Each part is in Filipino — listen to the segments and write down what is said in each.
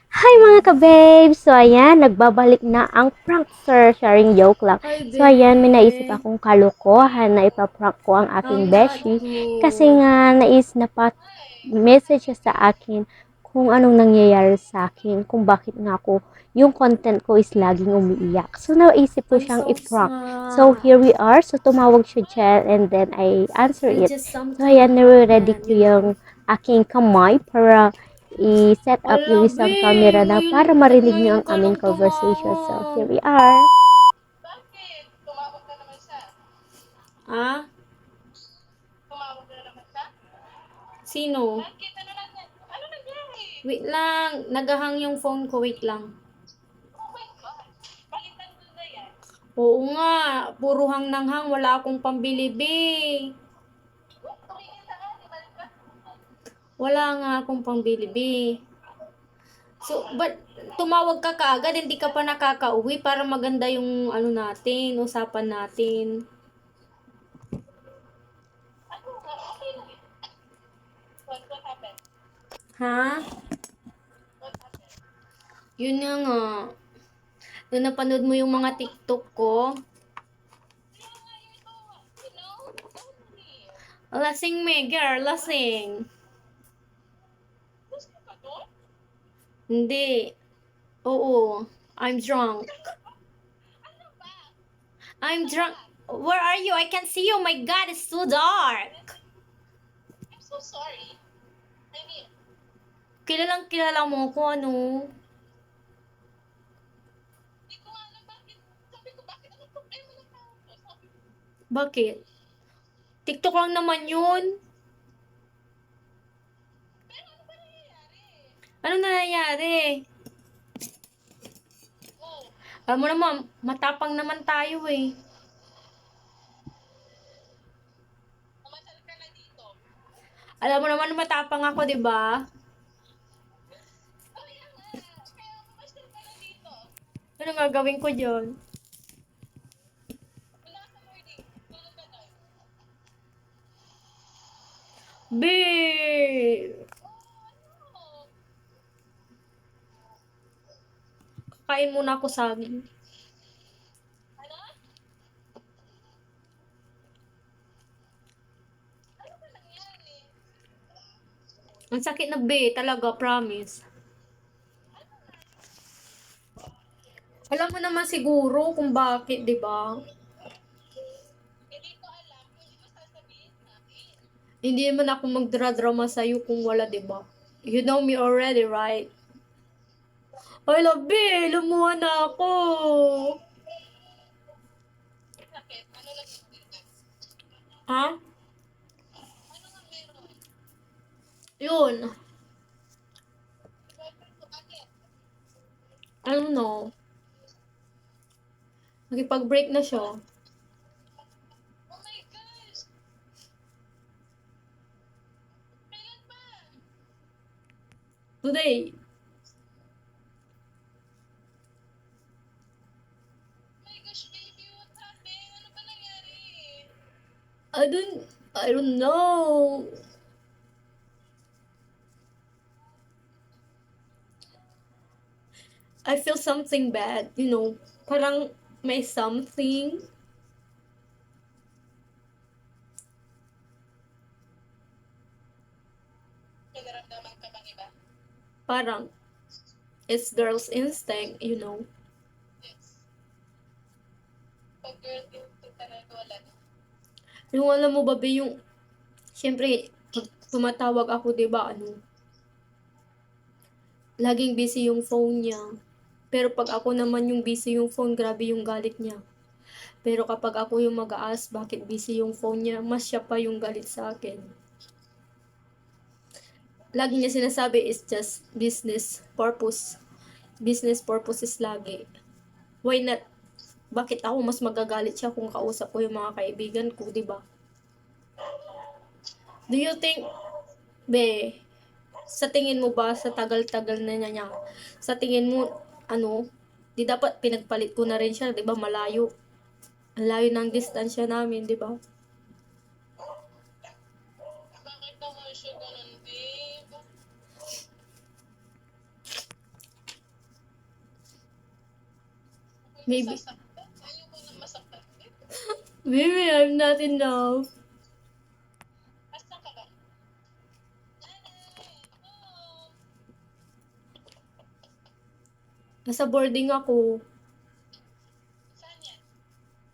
Hi mga ka-babes! So ayan, nagbabalik na ang prankster, sharing joke lang. Hi, So ayan, may naisip babe. akong kalokohan na ipaprank ko ang aking Ang beshi. Kasi good. nga, message siya sa akin kung anong nangyayari sa akin, kung bakit nga ako, yung content ko is laging umiiyak. So naisip ko I'm siyang so iprank. So sad. here we are. So tumawag siya dyan and then I answer I it. just So something ayan, nare-ready happened, ko yung aking kamay para i-set up yung Ala, isang camera babe. na Ngayon, para marinig niyo ngayon ang ka aming lang conversation. So, here tumawag. we are. Ah? Sino? Wait lang. Nagahang yung phone ko. Wait lang. Oo nga. Puro hang nang hang. Wala akong pambili, babe. Wala nga akong pambili, babe. So, but tumawag ka kaagad, hindi ka pa nakakauwi para maganda yung ano natin, usapan natin. Ha? Yun nga. Nung napanood mo yung mga TikTok ko, lasing me, girl, lasing. Hindi. Oo. I'm drunk. I'm drunk. Where are you? I can't see you. Oh my God, it's too dark. Kilalang kilala mo ko, ano? Bakit? TikTok lang naman yun. Ano nangyayari? Alam mo naman, matapang naman tayo eh. Alam mo naman matapang ako, 'di ba? Ano gagawin ko diyon? Babe! Kain muna ako saging. Ang sakit na be, talaga, promise. Alam mo naman siguro kung bakit, 'di ba? Hindi naman ako magdra-drama sa'yo kung wala, 'di ba? You know me already, right? Ay, labi, lumuha na ako. Ha? Yun. I don't know. Nakipag-break na siya. Today. I don't know. I feel something bad, you know. Parang may something. Parang it's girl's instinct, you know. Yung alam mo ba, be, yung, syempre, pag tumatawag ako, di ba, ano, laging busy yung phone niya. Pero pag ako naman yung busy yung phone, grabe yung galit niya. Pero kapag ako yung mag-aas, bakit busy yung phone niya, mas siya pa yung galit sa akin. Lagi niya sinasabi is just business purpose. Business purposes lagi. Why not? Bakit ako mas magagalit siya kung kausap ko yung mga kaibigan ko, di ba? Do you think, be, sa tingin mo ba sa tagal-tagal na niya, sa tingin mo, ano, di dapat pinagpalit ko na rin siya, di ba, malayo. Ang layo ng distansya namin, di ba? Maybe. Baby, I'm not in love. Nasa boarding ako.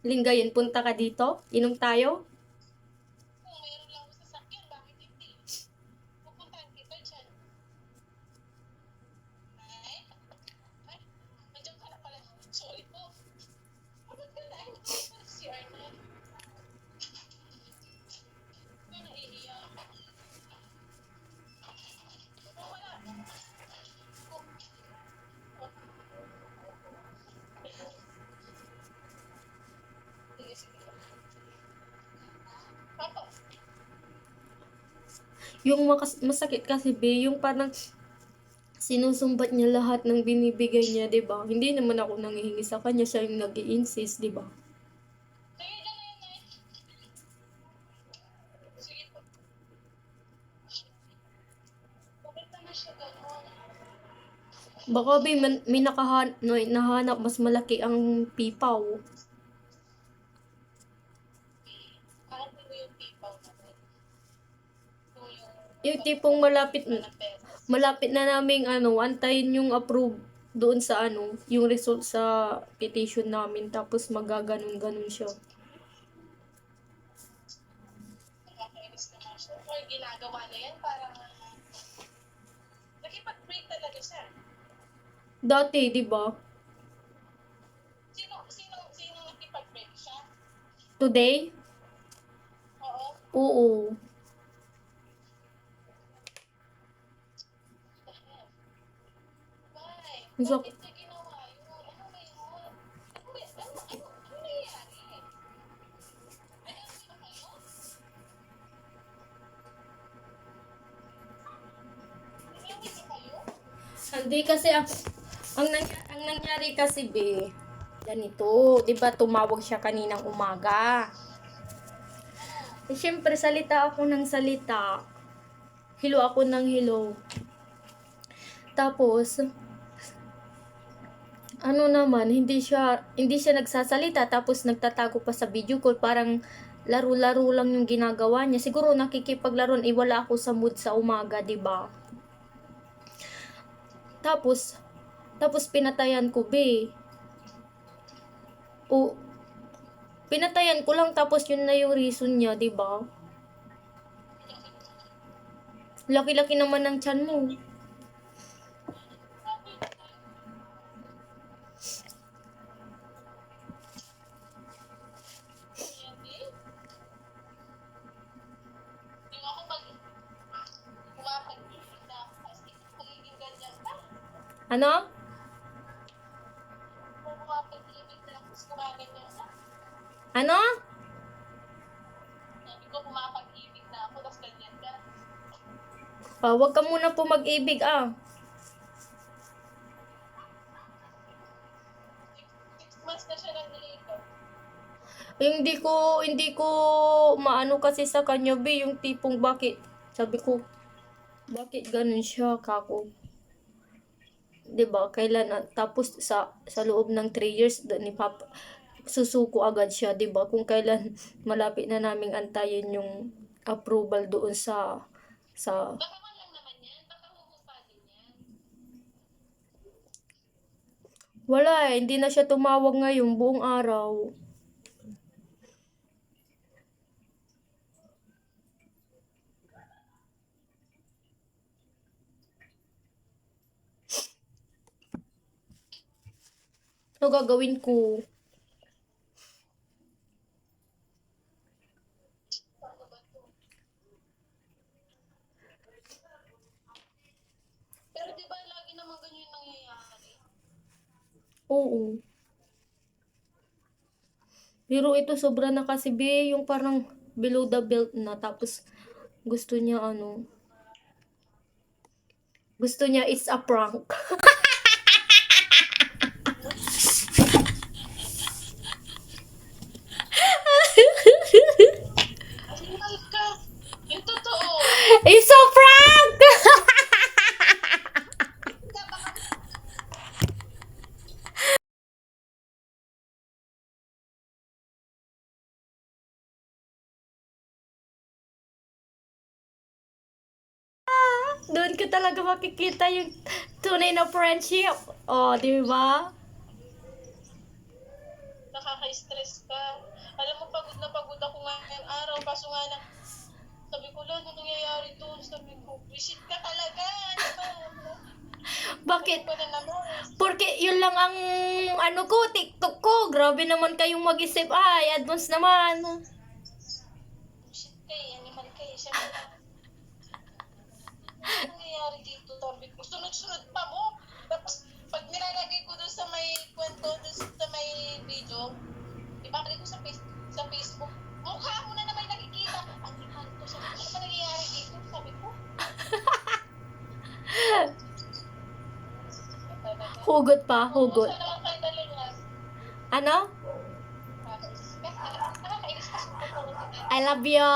Lingayen, punta ka dito? Inom tayo? Yung masakit kasi, be, yung parang sinusumbat niya lahat ng binibigay niya, 'di ba? Hindi naman ako nanghihingi sa kanya, siya yung nag-i-insist, 'di ba? Baka be, may nahanap mas malaki ang pipaw. Yung tipong malapit na naming antayin yung approve doon sa yung result sa petition namin, tapos magaganon-ganon siya. Or ginagawa na yan para nakipag-break talaga siya. Dati, 'di ba? Sino nakipag-break siya? Today? Oo. Oo. Why? So, Bakit niya ginawa yun? Ano ba yun? Ano nangyayari? Ano sino kayo? Nangyayari ba kayo? hindi kasi ang nangyari kasi, be, ganito, 'di ba, tumawag siya kaninang umaga. Eh, syempre, salita ako ng salita. Hello ako ng hello. Tapos, naman, hindi siya nagsasalita, tapos nagtatago pa sa video call, parang laro-laro lang yung ginagawa niya. Siguro nakikipaglaruan, wala ako sa mood sa umaga, 'di ba? Tapos pinatayan ko, be. O, pinatayan ko lang, tapos yun na yung reason niya, 'di ba? Laki-laki naman ng tiyan mo. Hindi. Yung ako pumapag-ibig na ako kasi magiging ganyan ka. Ano? Kung pumapag-ibig na ako, tapos gumaganyan ka. Ano? Sabi ko, pumapag-ibig na ako, tapos ganyan ka. Wag ka muna po mag-ibig, ah. 6 months na siya nag-deliver. Hindi ko maano kasi sa kanya, be, yung tipong bakit, sabi ko, bakit ganun siya, kako? 'Di ba? Kailan tapos sa loob ng 3 years ni Papa susuko agad siya, 'di ba? Kung kailan malapit na naming antayin yung approval doon sa Baka man lang naman yan, baka huhupa din yan. wala hindi na siya tumawag ngayon buong araw. Ano gagawin ko? Paano ba to? Pero di ba lagi naman ganyan nangyayari? Oo. Pero ito sobra na kasi, be, yung parang below the belt na, tapos gusto niya it's a prank. Sinungal ka. Yung totoo. It's a prank! ko talaga makikita yung tunay na friendship. Oh, di ba? Nakaka-stress ka. Alam mo, pagod na pagod ako ngayong araw. Kaso nga lang, sabi ko lang, ano nangyayari to? Sabi ko, visit ka talaga. Ano ba? Bakit? Ano ba na naman? Porque yun lang ang ano ko, TikTok ko. Grabe naman kayong mag-isip. Ay, advance naman. Visit ka eh, animal ka eh. Sabi ko, ano nangyayari dito? Sabi ko, sunod-sunod pa mo. Tapos, pag nilalagay ko doon sa may kwento, doon sa may video, ibabalik ko sa Facebook, mukha mo na naman nakikita. Animal to. Sabi ko, ano ba nangyayari dito? Sabi ko, Hugot pa, hugot. Kumusta naman kayo talaga? Ano? Nakakainis kasi ko. I love you.